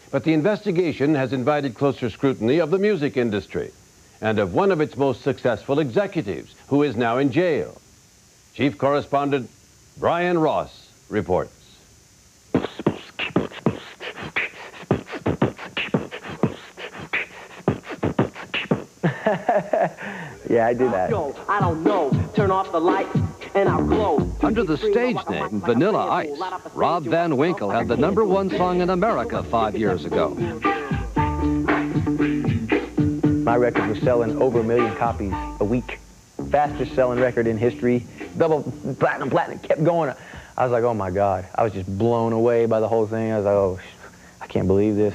But the investigation has invited closer scrutiny of the music industry and of one of its most successful executives, who is now in jail. Chief Correspondent Brian Ross reports. Yeah, I did that. I don't know. Turn off the lights and I'll glow. Under the stage name Vanilla Ice, Rob Van Winkle had the #1 song in America 5 years ago. My record was selling over 1 million copies a week. Fastest selling record in history. Double platinum, kept going. I was like, oh my God. I was just blown away by the whole thing. I was like, oh, I can't believe this.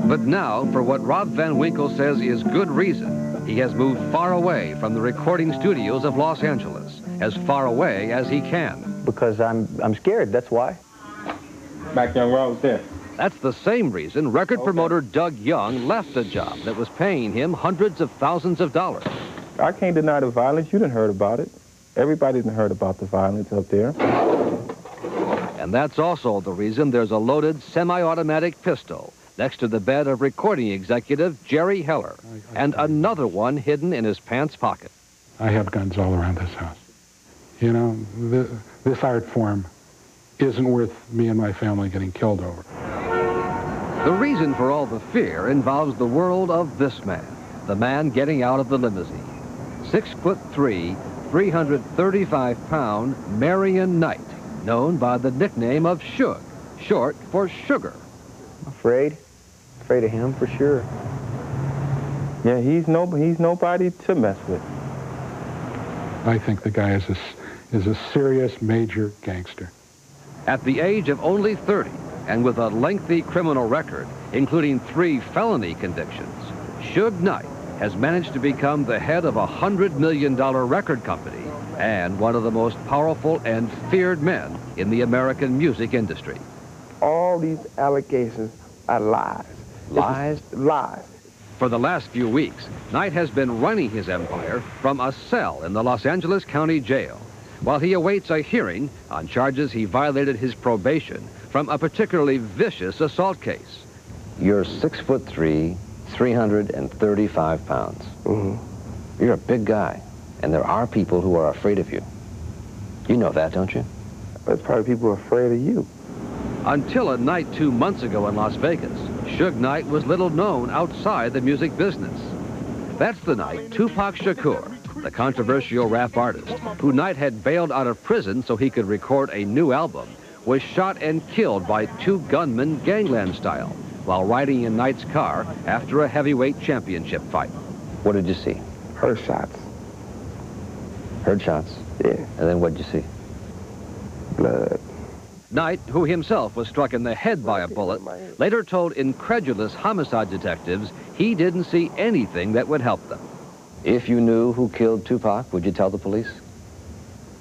But now, for what Rob Van Winkle says is good reason, he has moved far away from the recording studios of Los Angeles, as far away as he can. Because I'm scared, that's why. Back young Rose there. That's the same reason record promoter Doug Young left a job that was paying him hundreds of thousands of dollars. I can't deny the violence. You done heard about it. Everybody done heard about the violence up there. And that's also the reason there's a loaded semi-automatic pistol next to the bed of recording executive Jerry Heller, and another one hidden in his pants pocket. I have guns all around this house. You know, this art form isn't worth me and my family getting killed over. The reason for all the fear involves the world of this man, the man getting out of the limousine. 6'3", 335-pound Marion Knight, known by the nickname of Suge, short for sugar. Afraid of him for sure. Yeah, he's nobody to mess with. I think the guy is a serious major gangster. At the age of only 30, and with a lengthy criminal record, including 3 felony convictions, Suge Knight has managed to become the head of a $100 million record company and one of the most powerful and feared men in the American music industry. All these allegations are lies. Lies? Lies. For the last few weeks, Knight has been running his empire from a cell in the Los Angeles County Jail, while he awaits a hearing on charges he violated his probation from a particularly vicious assault case. You're 6'3", 335 pounds. Mm-hmm. You're a big guy, and there are people who are afraid of you. You know that, don't you? There's probably people afraid of you. Until a night 2 months ago in Las Vegas, Suge Knight was little known outside the music business. That's the night Tupac Shakur, the controversial rap artist, who Knight had bailed out of prison so he could record a new album, was shot and killed by 2 gunmen gangland style while riding in Knight's car after a heavyweight championship fight. What did you see? Heard shots. Heard shots? Yeah. And then what did you see? Blood. Knight, who himself was struck in the head by a bullet, later told incredulous homicide detectives he didn't see anything that would help them. If you knew who killed Tupac, would you tell the police?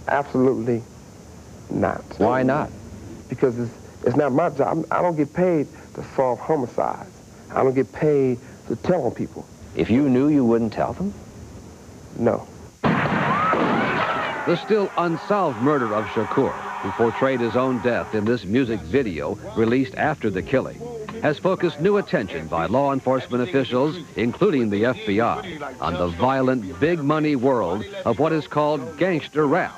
Absolutely not. Why not? Because it's not my job. I don't get paid to solve homicides. I don't get paid to tell on people. If you knew, you wouldn't tell them? No. The still unsolved murder of Shakur, who portrayed his own death in this music video released after the killing, has focused new attention by law enforcement officials, including the FBI, on the violent, big-money world of what is called gangster rap.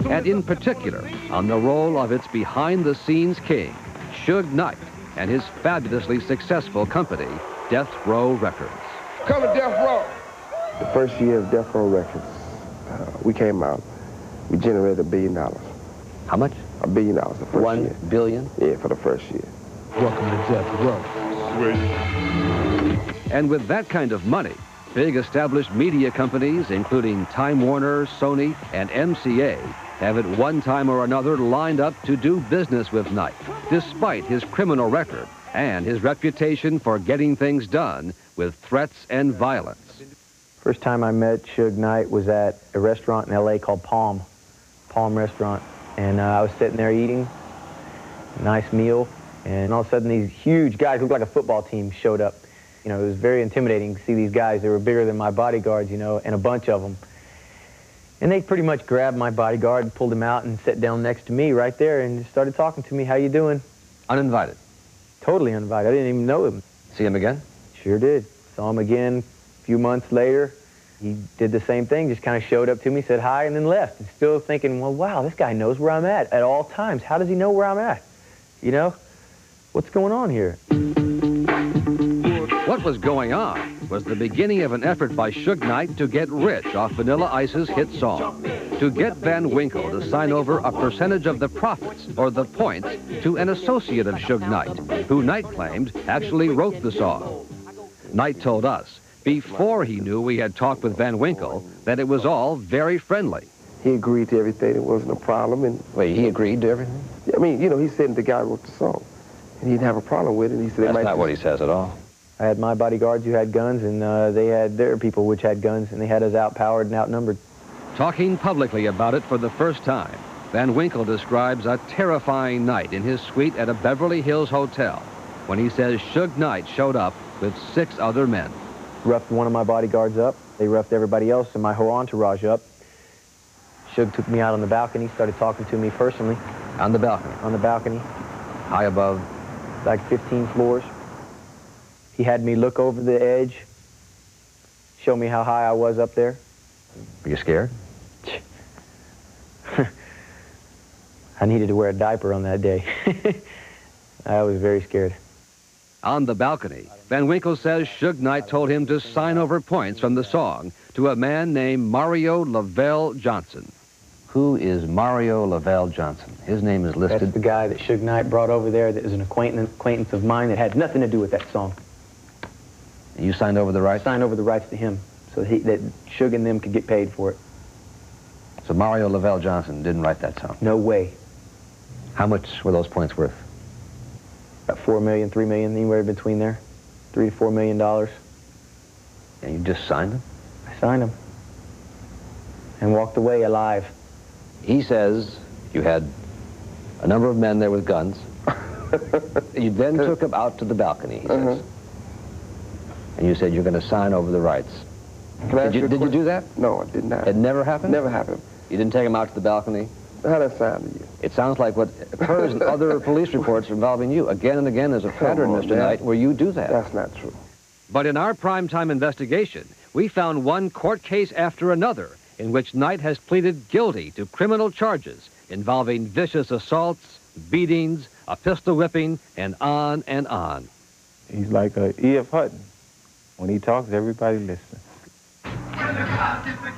And in particular, on the role of its behind-the-scenes king, Suge Knight, and his fabulously successful company, Death Row Records. Come to Death Row. The first year of Death Row Records, we came out, we generated $1 billion. How much? $1 billion the first year. 1 billion? Yeah, for the first year. Welcome to Death Row. And with that kind of money, big established media companies, including Time Warner, Sony, and MCA, have at one time or another lined up to do business with Knight, despite his criminal record and his reputation for getting things done with threats and violence. First time I met Suge Knight was at a restaurant in L.A. called Palm Restaurant. And I was sitting there eating a nice meal, and all of a sudden these huge guys, looked like a football team, showed up. You know, it was very intimidating to see these guys. They were bigger than my bodyguards, you know, and a bunch of them. And they pretty much grabbed my bodyguard and pulled him out and sat down next to me right there and just started talking to me. How you doing? Uninvited. Totally uninvited. I didn't even know him. See him again? Sure did. Saw him again a few months later. He did the same thing, just kind of showed up to me, said hi, and then left. And still thinking, well, wow, this guy knows where I'm at all times. How does he know where I'm at? You know? What's going on here? What was going on was the beginning of an effort by Suge Knight to get rich off Vanilla Ice's hit song, to get Van Winkle to sign over a percentage of the profits, or the points, to an associate of Suge Knight, who Knight claimed actually wrote the song. Knight told us, before he knew we had talked with Van Winkle, that it was all very friendly. He agreed to everything. It wasn't a problem. And Wait, he agreed to everything? I mean, you know, he said the guy wrote the song, and he didn't have a problem with it. He said That's not what he says at all. I had my bodyguards who had guns, and they had their people which had guns, and they had us outpowered and outnumbered. Talking publicly about it for the first time, Van Winkle describes a terrifying night in his suite at a Beverly Hills hotel when he says Suge Knight showed up with 6 other men. Roughed one of my bodyguards up. They roughed everybody else and my whole entourage up. Suge took me out on the balcony, started talking to me personally. On the balcony? On the balcony. High above? Like 15 floors. He had me look over the edge, show me how high I was up there. Were you scared? I needed to wear a diaper on that day. I was very scared. On the balcony, Van Winkle says Suge Knight told him to sign over points from the song to a man named Mario Lavelle Johnson. Who is Mario Lavelle Johnson? His name is listed. That's the guy that Suge Knight brought over there that is an acquaintance of mine that had nothing to do with that song. You signed over the rights? Signed over the rights to him so that Suge and them could get paid for it. So Mario Lavelle Johnson didn't write that song? No way. How much were those points worth? About $4 million, $3 million, anywhere between there. $3 to $4 million. And you just signed them? I signed them. And walked away alive. He says you had a number of men there with guns. You then took them out to the balcony, he says. And you said you're going to sign over the rights. Did you do that? No, I did not. It never happened? Never happened. You didn't take him out to the balcony? How does that sound to you? It sounds like what occurs in other police reports involving you. Again and again, there's a pattern, Mr. Knight, where you do that. That's not true. But in our primetime investigation, we found one court case after another in which Knight has pleaded guilty to criminal charges involving vicious assaults, beatings, a pistol whipping, and on and on. He's like a E.F. Hutton. When he talks, everybody listens.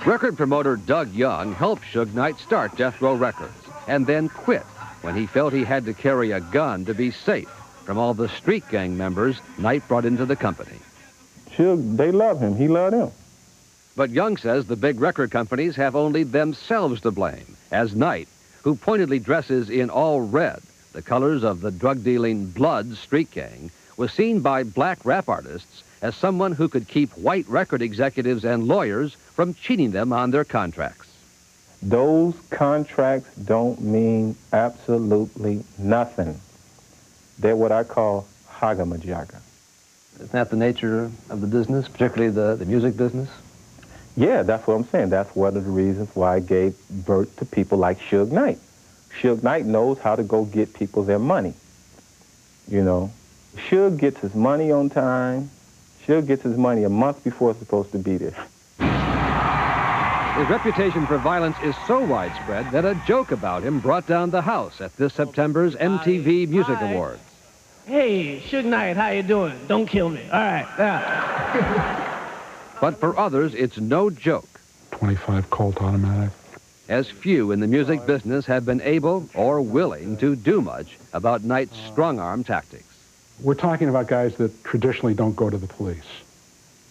Record promoter Doug Young helped Suge Knight start Death Row Records and then quit when he felt he had to carry a gun to be safe from all the street gang members Knight brought into the company. Suge, they love him. He loved them. But Young says the big record companies have only themselves to blame, as Knight, who pointedly dresses in all red, the colors of the drug-dealing Blood street gang, was seen by black rap artists as someone who could keep white record executives and lawyers from cheating them on their contracts. Those contracts don't mean absolutely nothing. They're what I call hagamajaga. Isn't that the nature of the business, particularly the music business? Yeah, that's what I'm saying. That's one of the reasons why I gave birth to people like Suge Knight. Suge Knight knows how to go get people their money. You know, Suge gets his money on time. Suge gets his money a month before it's supposed to be there. His reputation for violence is so widespread that a joke about him brought down the house at this September's MTV Music Awards. Hey, Suge Knight, how you doing? Don't kill me. All right, yeah. But for others, it's no joke. 25 Colt automatic. As few in the music business have been able or willing to do much about Knight's strong-arm tactics. We're talking about guys that traditionally don't go to the police.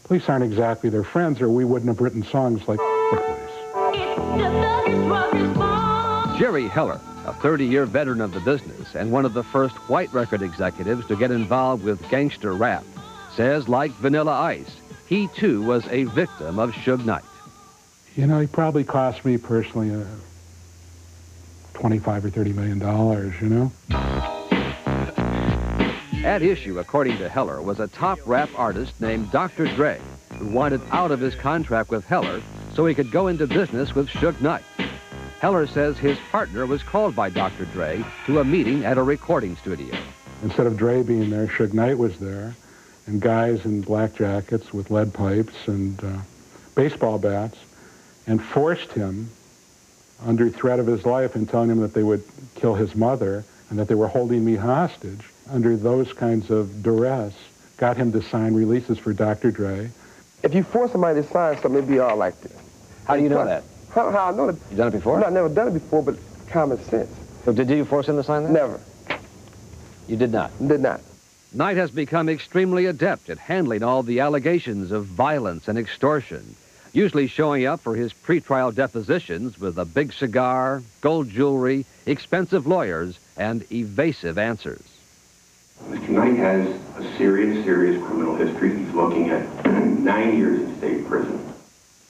Police aren't exactly their friends, or we wouldn't have written songs like The Police. Jerry Heller, a 30-year veteran of the business and one of the first white record executives to get involved with gangster rap, says like Vanilla Ice, he too was a victim of Suge Knight. You know, he probably cost me personally $25 or $30 million, you know? At issue, according to Heller, was a top rap artist named Dr. Dre, who wanted out of his contract with Heller so he could go into business with Suge Knight. Heller says his partner was called by Dr. Dre to a meeting at a recording studio. Instead of Dre being there, Suge Knight was there, and guys in black jackets with lead pipes and baseball bats, and forced him, under threat of his life and telling him that they would kill his mother and that they were holding me hostage, under those kinds of duress, got him to sign releases for Dr. Dre. If you force somebody to sign something, it'd be all like this. How do you know that? How I know that? You done it before? No, I've never done it before, but common sense. So did you force him to sign that? Never. You did not? Did not. Knight has become extremely adept at handling all the allegations of violence and extortion, usually showing up for his pretrial depositions with a big cigar, gold jewelry, expensive lawyers, and evasive answers. Mr. Knight has a serious criminal history. He's looking at 9 years in state prison.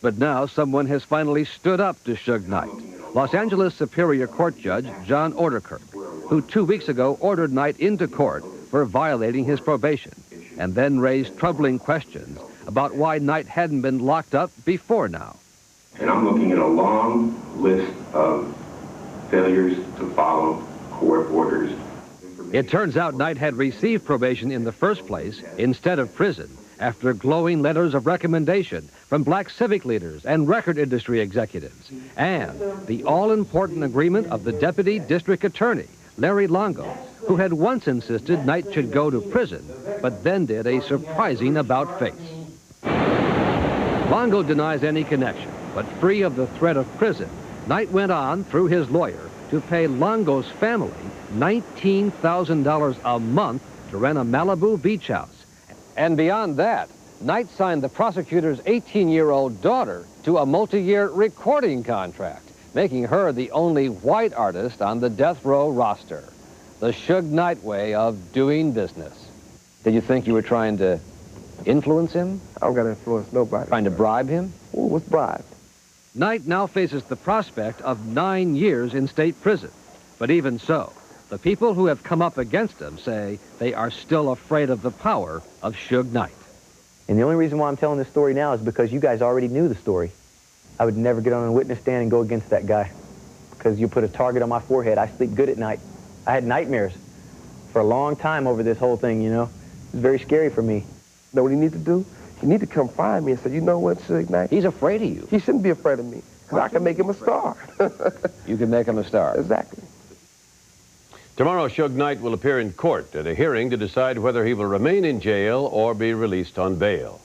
But now someone has finally stood up to Suge Knight. Los Angeles Superior Court Judge John Oderkirk, who 2 weeks ago ordered Knight into court for violating his probation, and then raised troubling questions about why Knight hadn't been locked up before now. And I'm looking at a long list of failures to follow court orders. It turns out Knight had received probation in the first place instead of prison after glowing letters of recommendation from black civic leaders and record industry executives, and the all-important agreement of the deputy district attorney, Larry Longo, who had once insisted Knight should go to prison, but then did a surprising about-face. Longo denies any connection, but free of the threat of prison, Knight went on, through his lawyer, to pay Longo's family $19,000 a month to rent a Malibu beach house. And beyond that, Knight signed the prosecutor's 18-year-old daughter to a multi-year recording contract, making her the only white artist on the death row roster. The Suge Knight way of doing business. Did you think you were trying to influence him? I don't got to influence nobody. Trying to bribe him? Ooh, what's bribed? Knight now faces the prospect of 9 years in state prison. But even so, the people who have come up against him say they are still afraid of the power of Suge Knight. And the only reason why I'm telling this story now is because you guys already knew the story. I would never get on a witness stand and go against that guy, because you put a target on my forehead. I sleep good at night. I had nightmares for a long time over this whole thing, you know. It was very scary for me. You know what you need to do? You need to come find me and say, you know what, Suge Knight? He's afraid of you. He shouldn't be afraid of me, because I can make him a star. You can make him a star. Exactly. Tomorrow, Suge Knight will appear in court at a hearing to decide whether he will remain in jail or be released on bail.